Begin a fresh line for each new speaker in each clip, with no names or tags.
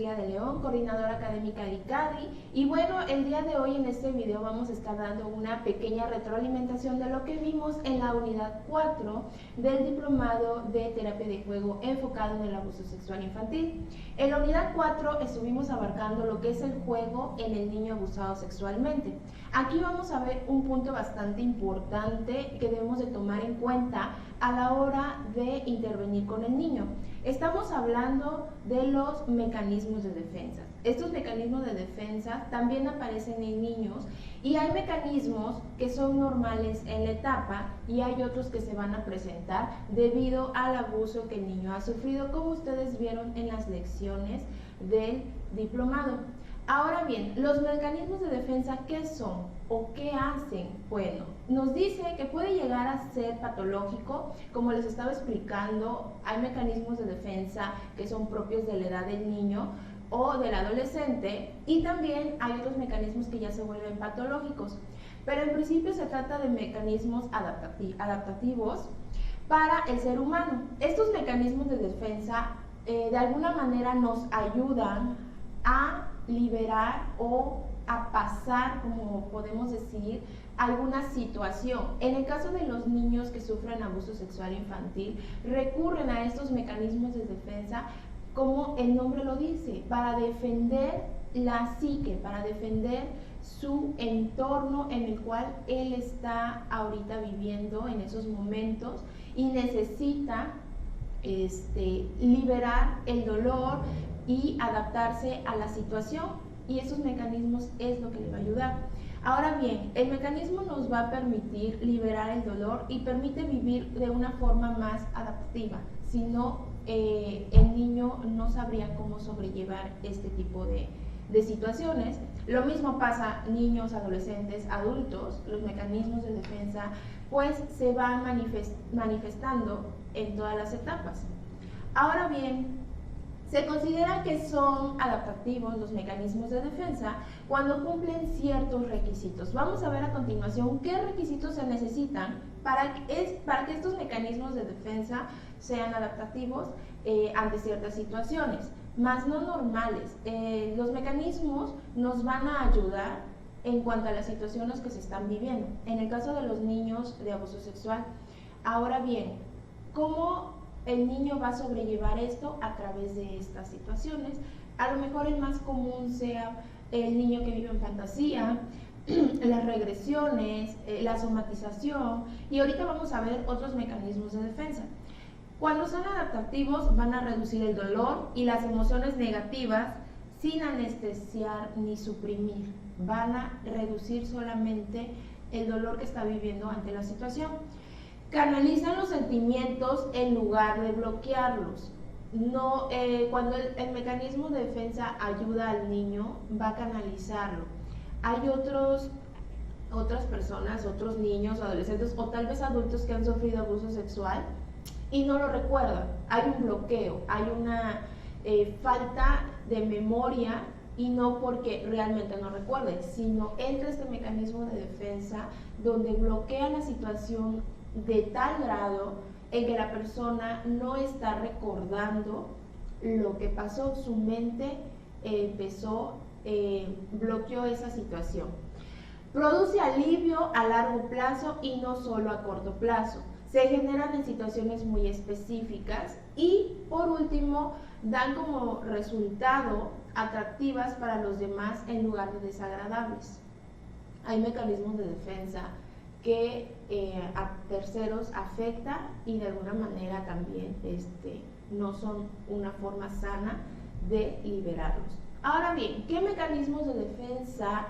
Cecilia de León, coordinadora académica de ICADI, y bueno, el día de hoy en este video vamos a estar dando una pequeña retroalimentación de lo que vimos en la unidad 4 del diplomado de terapia de juego enfocado en el abuso sexual infantil. En la unidad 4 estuvimos abarcando lo que es el juego en el niño abusado sexualmente. Aquí vamos a ver un punto bastante importante que debemos de tomar en cuenta a la hora de intervenir con el niño. Estamos hablando de los mecanismos de defensa. Estos mecanismos de defensa también aparecen en niños y hay mecanismos que son normales en la etapa y hay otros que se van a presentar debido al abuso que el niño ha sufrido, como ustedes vieron en las lecciones del diplomado. Ahora bien, los mecanismos de defensa, ¿qué son o qué hacen? Bueno, nos dice que puede llegar a ser patológico, como les estaba explicando, hay mecanismos de defensa que son propios de la edad del niño o del adolescente y también hay otros mecanismos que ya se vuelven patológicos, pero en principio se trata de mecanismos adaptativos para el ser humano. Estos mecanismos de defensa de alguna manera nos ayudan a liberar o a pasar, como podemos decir, alguna situación. En el caso de los niños que sufren abuso sexual infantil, recurren a estos mecanismos de defensa, como el nombre lo dice, para defender la psique, para defender su entorno en el cual él está ahorita viviendo en esos momentos y necesita liberar el dolor y adaptarse a la situación, y esos mecanismos es lo que le va a ayudar. Ahora bien, el mecanismo nos va a permitir liberar el dolor y permite vivir de una forma más adaptativa, si no el niño no sabría cómo sobrellevar este tipo de situaciones. Lo mismo pasa niños, adolescentes, adultos, los mecanismos de defensa pues se van manifestando en todas las etapas. Ahora bien, se considera que son adaptativos los mecanismos de defensa cuando cumplen ciertos requisitos. Vamos a ver a continuación qué requisitos se necesitan para que estos mecanismos de defensa sean adaptativos ante ciertas situaciones, más no normales. Los mecanismos nos van a ayudar en cuanto a las situaciones que se están viviendo. En el caso de los niños de abuso sexual, ahora bien, ¿cómo el niño va a sobrellevar esto a través de estas situaciones? A lo mejor el más común sea el niño que vive en fantasía, las regresiones, la somatización, y ahorita vamos a ver otros mecanismos de defensa. Cuando son adaptativos van a reducir el dolor y las emociones negativas sin anestesiar ni suprimir. Van a reducir solamente el dolor que está viviendo ante la situación. Canalizan los sentimientos en lugar de bloquearlos. No, cuando el mecanismo de defensa ayuda al niño, va a canalizarlo. Hay otras personas, otros niños, adolescentes o tal vez adultos que han sufrido abuso sexual y no lo recuerdan. Hay un bloqueo, hay una falta de memoria, y no porque realmente no recuerden, sino entra este mecanismo de defensa donde bloquea la situación de tal grado en que la persona no está recordando lo que pasó, su mente bloqueó esa situación. Produce alivio a largo plazo y no solo a corto plazo. Se generan en situaciones muy específicas y, por último, dan como resultado atractivas para los demás en lugar de desagradables. Hay mecanismos de defensa que a terceros afecta y de alguna manera también no son una forma sana de liberarlos. Ahora bien, ¿qué mecanismos de defensa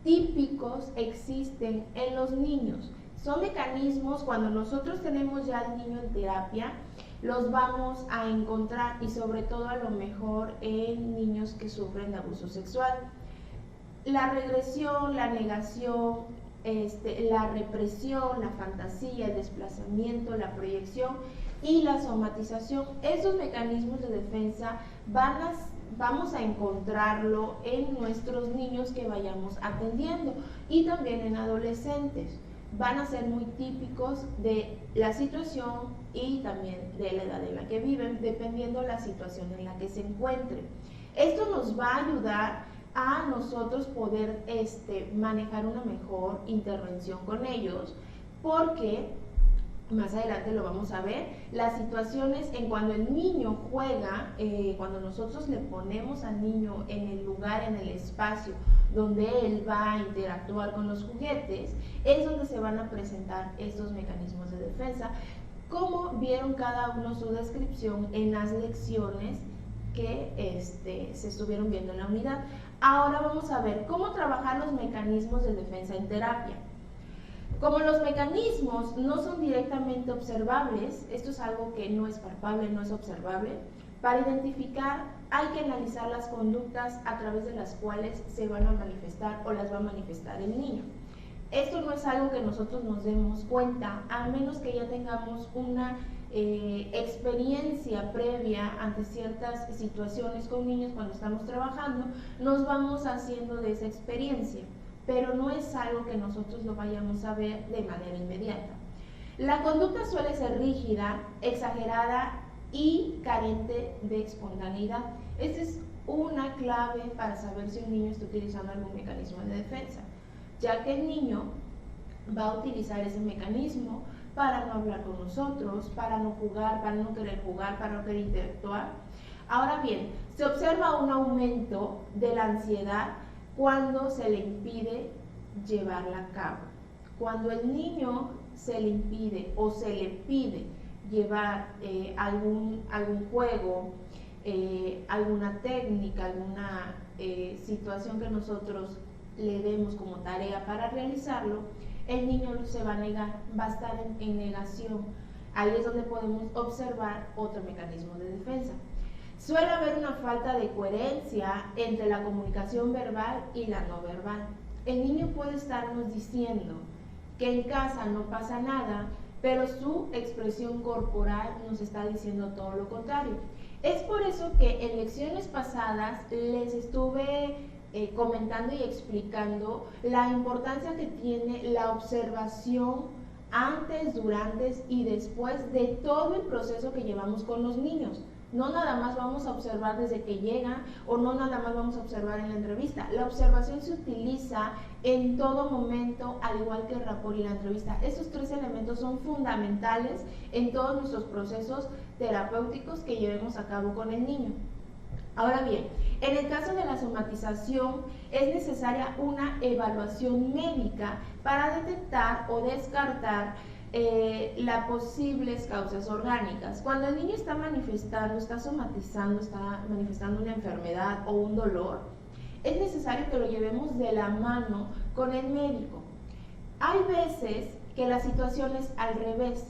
típicos existen en los niños? Son mecanismos, cuando nosotros tenemos ya al niño en terapia, los vamos a encontrar, y sobre todo a lo mejor en niños que sufren de abuso sexual. La regresión, la negación, la represión, la fantasía, el desplazamiento, la proyección y la somatización. Esos mecanismos de defensa vamos a encontrarlo en nuestros niños que vayamos atendiendo y también en adolescentes. Van a ser muy típicos de la situación y también de la edad en la que viven, dependiendo la situación en la que se encuentren. Estos nos va a ayudar a nosotros poder manejar una mejor intervención con ellos, porque más adelante lo vamos a ver, las situaciones en cuando el niño juega, cuando nosotros le ponemos al niño en el lugar, en el espacio donde él va a interactuar con los juguetes, es donde se van a presentar estos mecanismos de defensa, como vieron cada uno su descripción en las lecciones que se estuvieron viendo en la unidad. Ahora vamos a ver cómo trabajar los mecanismos de defensa en terapia. Como los mecanismos no son directamente observables, esto es algo que no es palpable, no es observable, para identificar hay que analizar las conductas a través de las cuales se van a manifestar o las va a manifestar el niño. Esto no es algo que nosotros nos demos cuenta, a menos que ya tengamos una experiencia previa ante ciertas situaciones con niños cuando estamos trabajando, nos vamos haciendo de esa experiencia, pero no es algo que nosotros lo vayamos a ver de manera inmediata. La conducta suele ser rígida, exagerada y carente de espontaneidad. Esta es una clave para saber si un niño está utilizando algún mecanismo de defensa, ya que el niño va a utilizar ese mecanismo para no hablar con nosotros, para no jugar, para no querer jugar, para no querer interactuar. Ahora bien, se observa un aumento de la ansiedad cuando se le impide llevarla a cabo. Cuando el niño se le impide o se le pide llevar algún juego, alguna técnica, alguna situación que nosotros le demos como tarea para realizarlo, el niño se va a negar, va a estar en negación. Ahí es donde podemos observar otro mecanismo de defensa. Suele haber una falta de coherencia entre la comunicación verbal y la no verbal. El niño puede estarnos diciendo que en casa no pasa nada, pero su expresión corporal nos está diciendo todo lo contrario. Es por eso que en lecciones pasadas les estuve comentando y explicando la importancia que tiene la observación antes, durante y después de todo el proceso que llevamos con los niños. No nada más vamos a observar desde que llegan o no nada más vamos a observar en la entrevista. La observación se utiliza en todo momento, al igual que el rapport y la entrevista. Estos tres elementos son fundamentales en todos nuestros procesos terapéuticos que llevemos a cabo con el niño. Ahora bien, en el caso de la somatización es necesaria una evaluación médica para detectar o descartar las posibles causas orgánicas. Cuando el niño está manifestando, está somatizando, está manifestando una enfermedad o un dolor, es necesario que lo llevemos de la mano con el médico. Hay veces que la situación es al revés.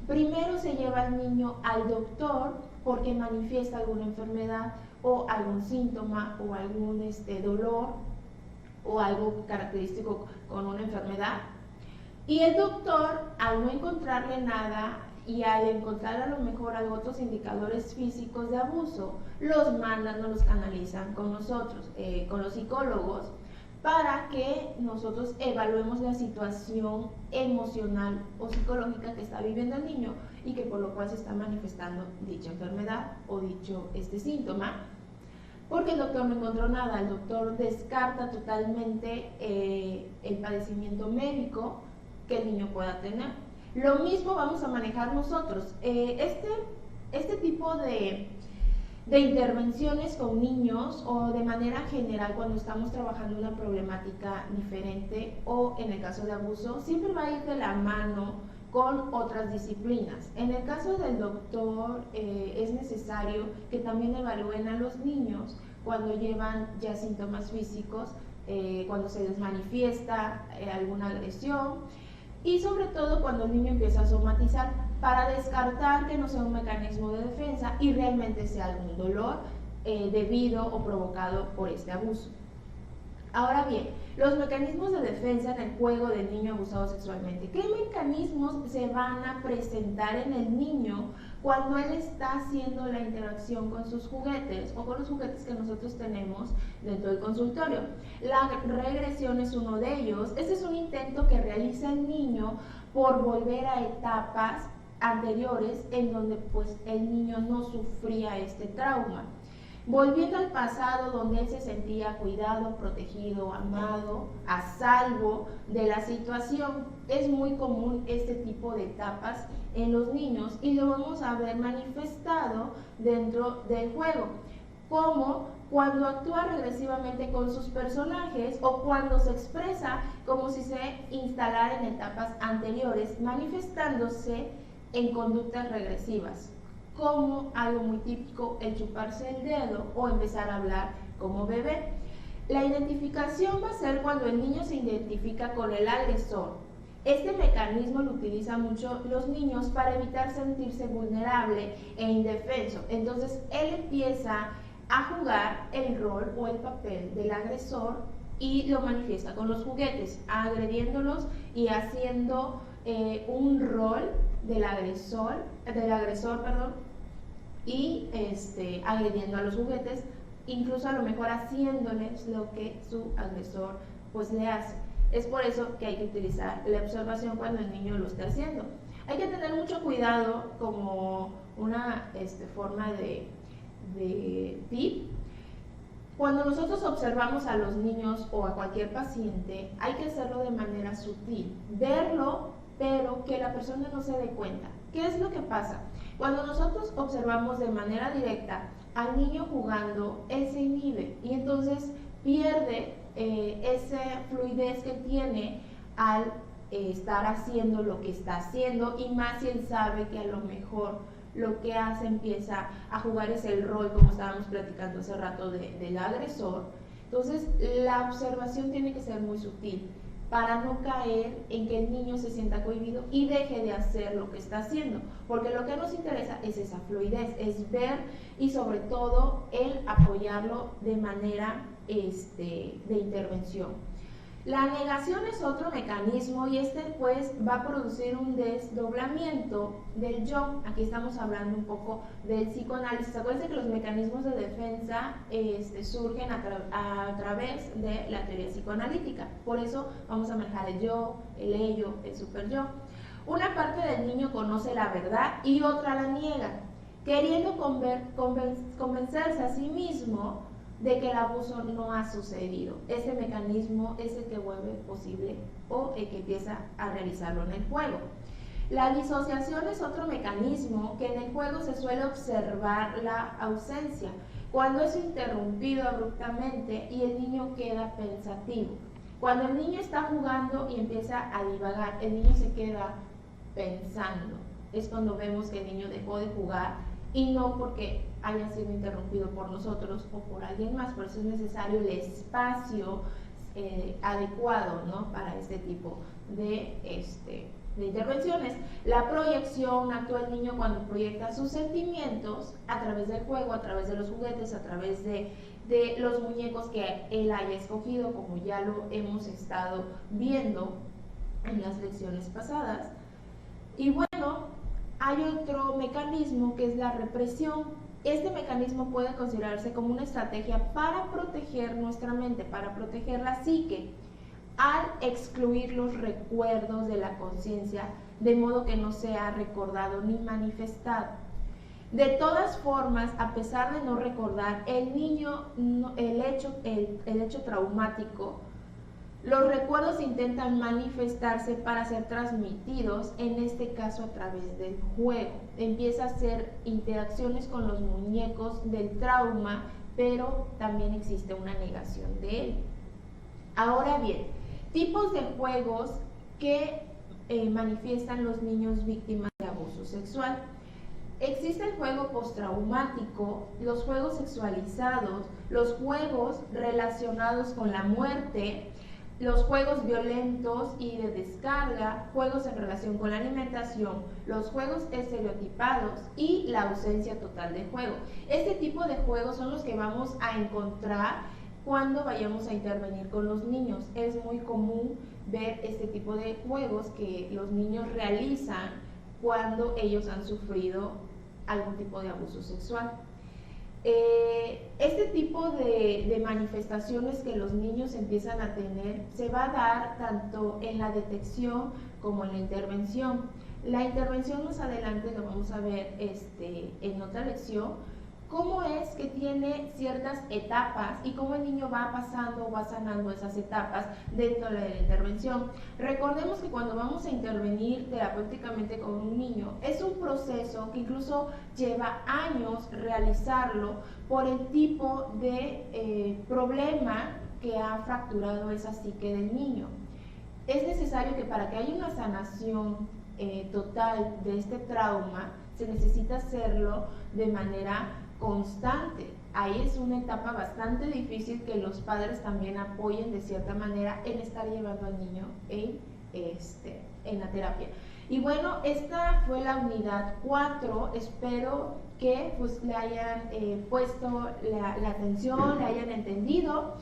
Primero se lleva al niño al doctor porque manifiesta alguna enfermedad o algún síntoma o algún dolor o algo característico con una enfermedad. Y el doctor, al no encontrarle nada y al encontrar a lo mejor otros indicadores físicos de abuso, los mandan o los canalizan con nosotros, con los psicólogos, para que nosotros evaluemos la situación emocional o psicológica que está viviendo el niño y que por lo cual se está manifestando dicha enfermedad o dicho síntoma. Porque el doctor no encontró nada, el doctor descarta totalmente el padecimiento médico que el niño pueda tener. Lo mismo vamos a manejar nosotros. Este tipo de intervenciones con niños o de manera general cuando estamos trabajando una problemática diferente o en el caso de abuso, siempre va a ir de la mano con otras disciplinas. En el caso del doctor es necesario que también evalúen a los niños cuando llevan ya síntomas físicos, cuando se les manifiesta alguna agresión y sobre todo cuando el niño empieza a somatizar, para descartar que no sea un mecanismo de defensa y realmente sea algún dolor debido o provocado por este abuso. Ahora bien, los mecanismos de defensa en el juego del niño abusado sexualmente. ¿Qué mecanismos se van a presentar en el niño cuando él está haciendo la interacción con sus juguetes o con los juguetes que nosotros tenemos dentro del consultorio? La regresión es uno de ellos. Este es un intento que realiza el niño por volver a etapas anteriores en donde pues el niño no sufría este trauma. volviendo al pasado donde él se sentía cuidado, protegido, amado, a salvo de la situación. Es muy común este tipo de etapas en los niños y lo vamos a ver manifestado dentro del juego, como cuando actúa regresivamente con sus personajes o cuando se expresa como si se instalara en etapas anteriores, manifestándose en conductas regresivas, como algo muy típico el chuparse el dedo o empezar a hablar como bebé. La identificación va a ser cuando el niño se identifica con el agresor. Este mecanismo lo utilizan mucho los niños para evitar sentirse vulnerable e indefenso. Entonces él empieza a jugar el rol o el papel del agresor y lo manifiesta con los juguetes, agrediéndolos y haciendo un rol del agresor, y agrediendo a los juguetes, incluso a lo mejor haciéndoles lo que su agresor pues le hace. Es por eso que hay que utilizar la observación cuando el niño lo está haciendo. Hay que tener mucho cuidado como una forma de tip. Cuando nosotros observamos a los niños o a cualquier paciente, hay que hacerlo de manera sutil, verlo, pero que la persona no se dé cuenta. ¿Qué es lo que pasa? Cuando nosotros observamos de manera directa al niño jugando, él se inhibe y entonces pierde esa fluidez que tiene al estar haciendo lo que está haciendo, y más si él sabe que a lo mejor lo que hace, empieza a jugar es el rol, como estábamos platicando hace rato, del agresor. Entonces la observación tiene que ser muy sutil para no caer en que el niño se sienta cohibido y deje de hacer lo que está haciendo, porque lo que nos interesa es esa fluidez, es ver y sobre todo el apoyarlo de manera de intervención. La negación es otro mecanismo y pues va a producir un desdoblamiento del yo. Aquí estamos hablando un poco del psicoanálisis. Acuérdense que los mecanismos de defensa surgen a través de la teoría psicoanalítica. Por eso vamos a manejar el yo, el ello, el super yo. Una parte del niño conoce la verdad y otra la niega, queriendo convencerse a sí mismo de que el abuso no ha sucedido. Este mecanismo es el que vuelve posible o el que empieza a realizarlo en el juego. La disociación es otro mecanismo que en el juego se suele observar la ausencia, cuando es interrumpido abruptamente y el niño queda pensativo. Cuando el niño está jugando y empieza a divagar, el niño se queda pensando. Es cuando vemos que el niño dejó de jugar y no porque haya sido interrumpido por nosotros o por alguien más. Por eso es necesario el espacio adecuado, ¿no?, para este tipo de intervenciones. La proyección: actúa el niño cuando proyecta sus sentimientos a través del juego, a través de los juguetes, a través de los muñecos que él haya escogido, como ya lo hemos estado viendo en las lecciones pasadas. Y bueno, hay otro mecanismo que es la represión. Este mecanismo puede considerarse como una estrategia para proteger nuestra mente, para proteger la psique, al excluir los recuerdos de la conciencia, de modo que no sea recordado ni manifestado. De todas formas, a pesar de no recordar el niño el hecho traumático, los recuerdos intentan manifestarse para ser transmitidos, en este caso a través del juego. Empieza a hacer interacciones con los muñecos del trauma, pero también existe una negación de él. Ahora bien, tipos de juegos que manifiestan los niños víctimas de abuso sexual. Existe el juego postraumático, los juegos sexualizados, los juegos relacionados con la muerte, los juegos violentos y de descarga, juegos en relación con la alimentación, los juegos estereotipados y la ausencia total de juego. Este tipo de juegos son los que vamos a encontrar cuando vayamos a intervenir con los niños. Es muy común ver este tipo de juegos que los niños realizan cuando ellos han sufrido algún tipo de abuso sexual. Este tipo de manifestaciones que los niños empiezan a tener se va a dar tanto en la detección como en la intervención. La intervención más adelante lo vamos a ver en otra lección, cómo es que tiene ciertas etapas y cómo el niño va pasando o va sanando esas etapas dentro de la intervención. Recordemos que cuando vamos a intervenir terapéuticamente con un niño, es un proceso que incluso lleva años realizarlo por el tipo de problema que ha fracturado esa psique del niño. Es necesario que para que haya una sanación total de este trauma, se necesita hacerlo de manera constante. Ahí es una etapa bastante difícil que los padres también apoyen de cierta manera en estar llevando al niño en la terapia. Y bueno, esta fue la unidad 4. Espero que pues le hayan puesto la atención, le hayan entendido.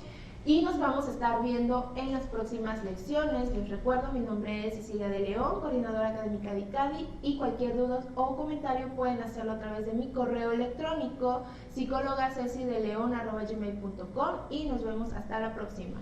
Y nos vamos a estar viendo en las próximas lecciones. Les recuerdo, mi nombre es Cecilia de León, coordinadora académica de ICADI, y cualquier duda o comentario pueden hacerlo a través de mi correo electrónico psicólogacecildeleon@gmail.com, y nos vemos hasta la próxima.